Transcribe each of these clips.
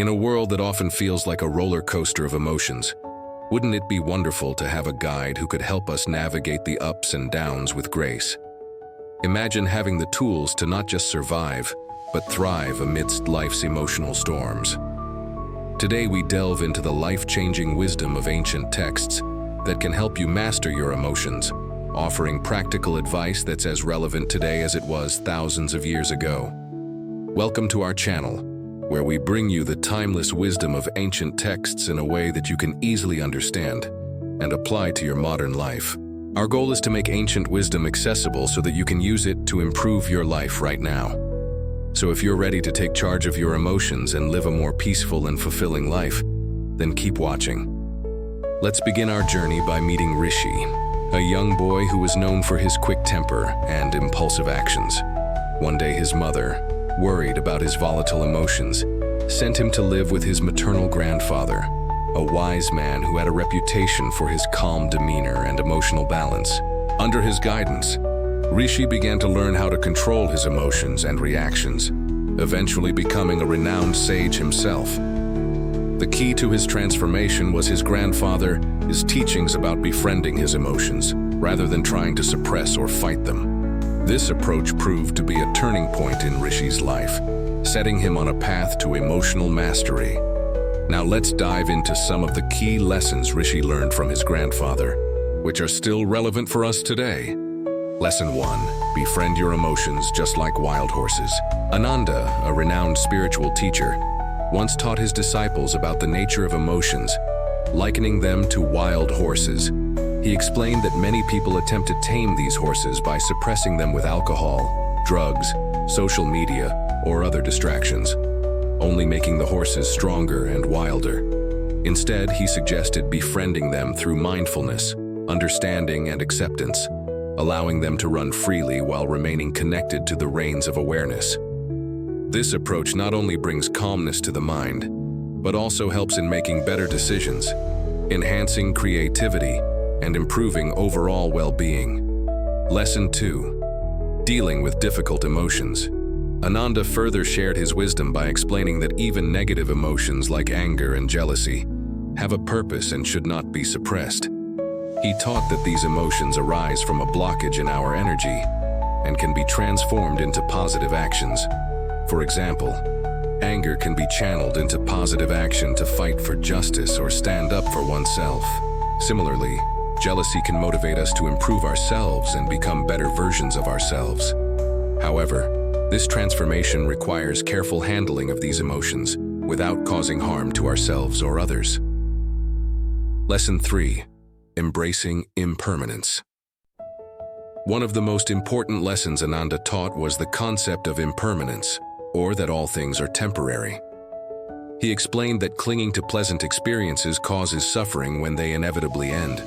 In a world that often feels like a roller coaster of emotions, wouldn't it be wonderful to have a guide who could help us navigate the ups and downs with grace? Imagine having the tools to not just survive, but thrive amidst life's emotional storms. Today we delve into the life-changing wisdom of ancient texts that can help you master your emotions, offering practical advice that's as relevant today as it was thousands of years ago. Welcome to our channel, where we bring you the timeless wisdom of ancient texts in a way that you can easily understand and apply to your modern life. Our goal is to make ancient wisdom accessible so that you can use it to improve your life right now. So if you're ready to take charge of your emotions and live a more peaceful and fulfilling life, then keep watching. Let's begin our journey by meeting Rishi, a young boy who was known for his quick temper and impulsive actions. One day his mother, worried about his volatile emotions, sent him to live with his maternal grandfather, a wise man who had a reputation for his calm demeanor and emotional balance. Under his guidance, Rishi began to learn how to control his emotions and reactions, eventually becoming a renowned sage himself. The key to his transformation was his grandfather's teachings about befriending his emotions, rather than trying to suppress or fight them. This approach proved to be a turning point in Rishi's life, setting him on a path to emotional mastery. Now let's dive into some of the key lessons Rishi learned from his grandfather, which are still relevant for us today. Lesson 1. Befriend your emotions just like wild horses. Ananda, a renowned spiritual teacher, once taught his disciples about the nature of emotions, likening them to wild horses. He explained that many people attempt to tame these horses by suppressing them with alcohol, drugs, social media, or other distractions, only making the horses stronger and wilder. Instead, he suggested befriending them through mindfulness, understanding, and acceptance, allowing them to run freely while remaining connected to the reins of awareness. This approach not only brings calmness to the mind, but also helps in making better decisions, enhancing creativity, and improving overall well-being. Lesson 2. Dealing with difficult emotions. Ananda further shared his wisdom by explaining that even negative emotions like anger and jealousy have a purpose and should not be suppressed. He taught that these emotions arise from a blockage in our energy and can be transformed into positive actions. For example, anger can be channeled into positive action to fight for justice or stand up for oneself. Similarly, jealousy can motivate us to improve ourselves and become better versions of ourselves. However, this transformation requires careful handling of these emotions without causing harm to ourselves or others. Lesson 3. Embracing impermanence. One of the most important lessons Ananda taught was the concept of impermanence, or that all things are temporary. He explained that clinging to pleasant experiences causes suffering when they inevitably end.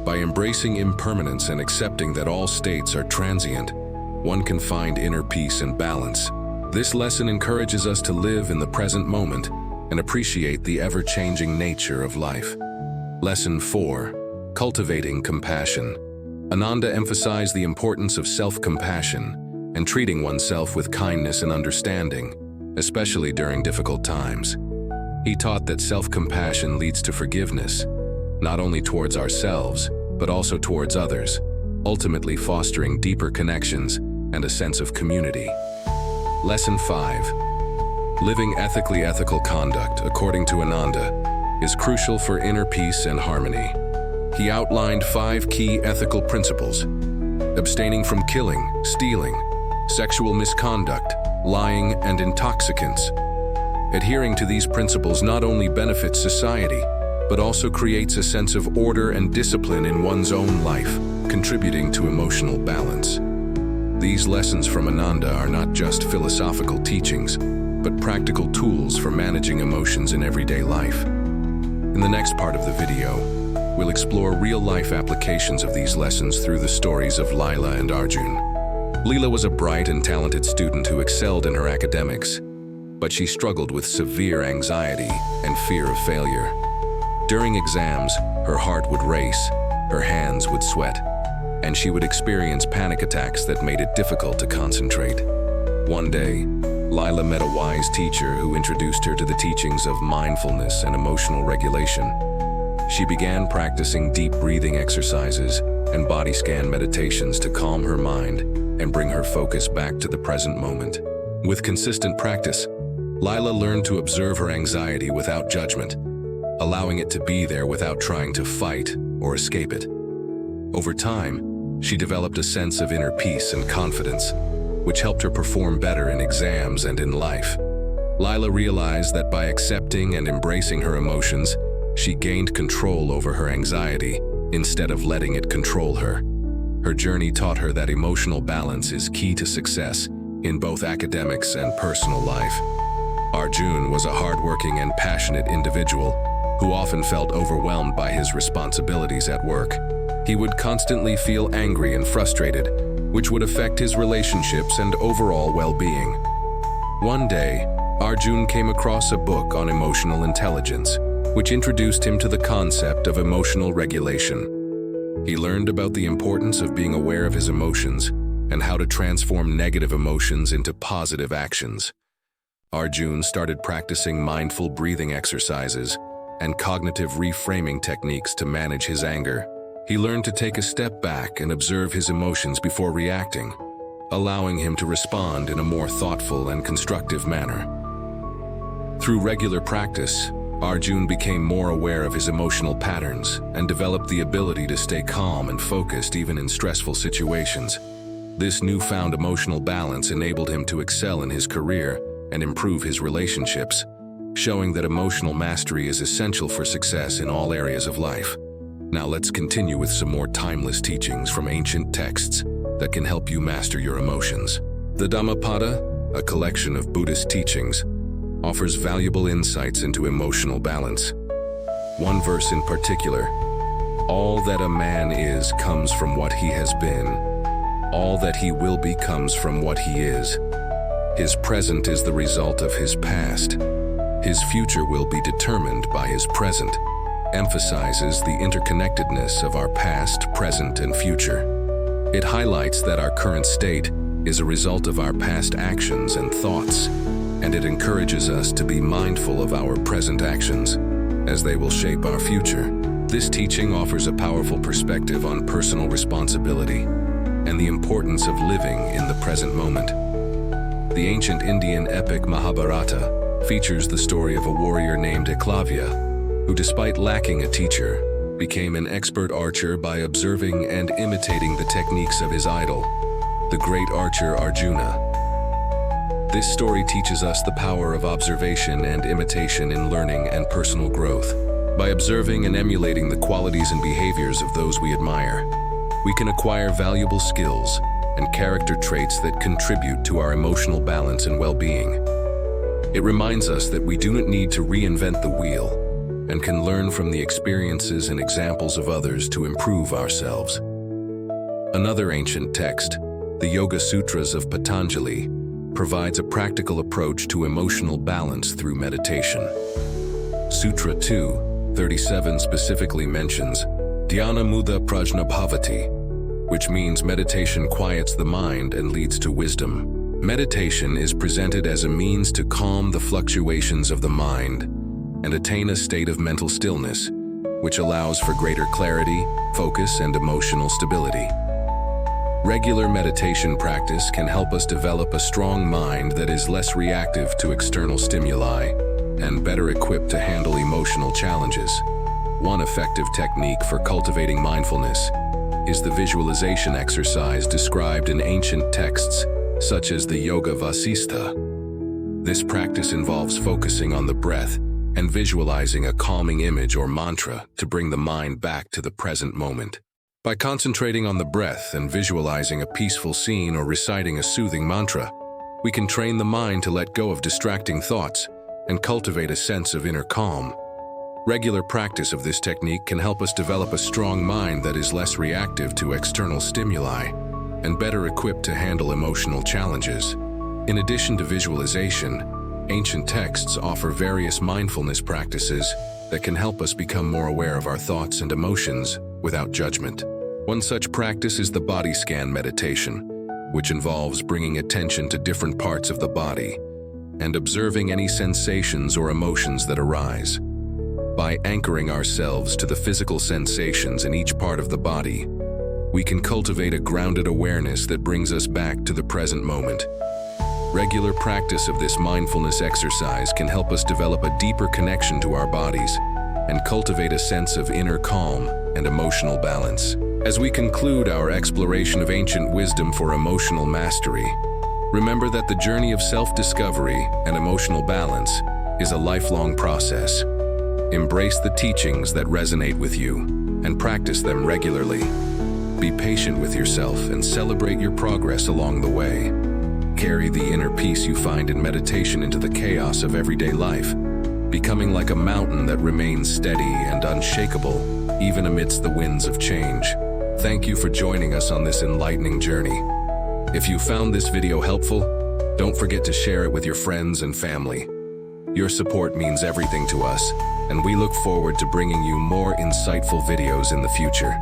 By embracing impermanence and accepting that all states are transient, one can find inner peace and balance. This lesson encourages us to live in the present moment and appreciate the ever-changing nature of life. Lesson 4. Cultivating compassion. Ananda emphasized the importance of self-compassion and treating oneself with kindness and understanding, especially during difficult times. He taught that self-compassion leads to forgiveness, not only towards ourselves, but also towards others, ultimately fostering deeper connections and a sense of community. Lesson 5. Living ethically. Ethical conduct, according to Ananda, is crucial for inner peace and harmony. He outlined 5 key ethical principles: abstaining from killing, stealing, sexual misconduct, lying, and intoxicants. Adhering to these principles not only benefits society, but also creates a sense of order and discipline in one's own life, contributing to emotional balance. These lessons from Ananda are not just philosophical teachings, but practical tools for managing emotions in everyday life. In the next part of the video, we'll explore real-life applications of these lessons through the stories of Lila and Arjun. Leela was a bright and talented student who excelled in her academics, but she struggled with severe anxiety and fear of failure. During exams, her heart would race, her hands would sweat, and she would experience panic attacks that made it difficult to concentrate. One day, Lila met a wise teacher who introduced her to the teachings of mindfulness and emotional regulation. She began practicing deep breathing exercises and body scan meditations to calm her mind and bring her focus back to the present moment. With consistent practice, Lila learned to observe her anxiety without judgment, allowing it to be there without trying to fight or escape it. Over time, she developed a sense of inner peace and confidence, which helped her perform better in exams and in life. Lila realized that by accepting and embracing her emotions, she gained control over her anxiety instead of letting it control her. Her journey taught her that emotional balance is key to success in both academics and personal life. Arjun was a hardworking and passionate individual who often felt overwhelmed by his responsibilities at work. He would constantly feel angry and frustrated, which would affect his relationships and overall well-being. One day, Arjun came across a book on emotional intelligence, which introduced him to the concept of emotional regulation. He learned about the importance of being aware of his emotions and how to transform negative emotions into positive actions. Arjun started practicing mindful breathing exercises and cognitive reframing techniques to manage his anger. He learned to take a step back and observe his emotions before reacting, allowing him to respond in a more thoughtful and constructive manner. Through regular practice, Arjun became more aware of his emotional patterns and developed the ability to stay calm and focused even in stressful situations. This newfound emotional balance enabled him to excel in his career and improve his relationships, showing that emotional mastery is essential for success in all areas of life. Now let's continue with some more timeless teachings from ancient texts that can help you master your emotions. The Dhammapada, a collection of Buddhist teachings, offers valuable insights into emotional balance. One verse in particular, "All that a man is comes from what he has been. All that he will be comes from what he is. His present is the result of his past. His future will be determined by his present," emphasizes the interconnectedness of our past, present, and future. It highlights that our current state is a result of our past actions and thoughts, and it encourages us to be mindful of our present actions, as they will shape our future. This teaching offers a powerful perspective on personal responsibility and the importance of living in the present moment. The ancient Indian epic Mahabharata features the story of a warrior named Eklavya, who despite lacking a teacher, became an expert archer by observing and imitating the techniques of his idol, the great archer Arjuna. This story teaches us the power of observation and imitation in learning and personal growth. By observing and emulating the qualities and behaviors of those we admire, we can acquire valuable skills and character traits that contribute to our emotional balance and well-being. It reminds us that we do not need to reinvent the wheel and can learn from the experiences and examples of others to improve ourselves. Another ancient text, the Yoga Sutras of Patanjali, provides a practical approach to emotional balance through meditation. Sutra 2:37 specifically mentions Dhyana Mudha Prajna Bhavati, which means meditation quiets the mind and leads to wisdom. Meditation is presented as a means to calm the fluctuations of the mind and attain a state of mental stillness, which allows for greater clarity, focus, and emotional stability. Regular meditation practice can help us develop a strong mind that is less reactive to external stimuli and better equipped to handle emotional challenges. One effective technique for cultivating mindfulness is the visualization exercise described in ancient texts, such as the Yoga Vasistha. This practice involves focusing on the breath and visualizing a calming image or mantra to bring the mind back to the present moment. By concentrating on the breath and visualizing a peaceful scene or reciting a soothing mantra, we can train the mind to let go of distracting thoughts and cultivate a sense of inner calm. Regular practice of this technique can help us develop a strong mind that is less reactive to external stimuli and better equipped to handle emotional challenges. In addition to visualization, ancient texts offer various mindfulness practices that can help us become more aware of our thoughts and emotions without judgment. One such practice is the body scan meditation, which involves bringing attention to different parts of the body and observing any sensations or emotions that arise. By anchoring ourselves to the physical sensations in each part of the body, we can cultivate a grounded awareness that brings us back to the present moment. Regular practice of this mindfulness exercise can help us develop a deeper connection to our bodies and cultivate a sense of inner calm and emotional balance. As we conclude our exploration of ancient wisdom for emotional mastery, remember that the journey of self-discovery and emotional balance is a lifelong process. Embrace the teachings that resonate with you and practice them regularly. Be patient with yourself and celebrate your progress along the way. Carry the inner peace you find in meditation into the chaos of everyday life, becoming like a mountain that remains steady and unshakable even amidst the winds of change. Thank you for joining us on this enlightening journey. If you found this video helpful, don't forget to share it with your friends and family. Your support means everything to us, and we look forward to bringing you more insightful videos in the future.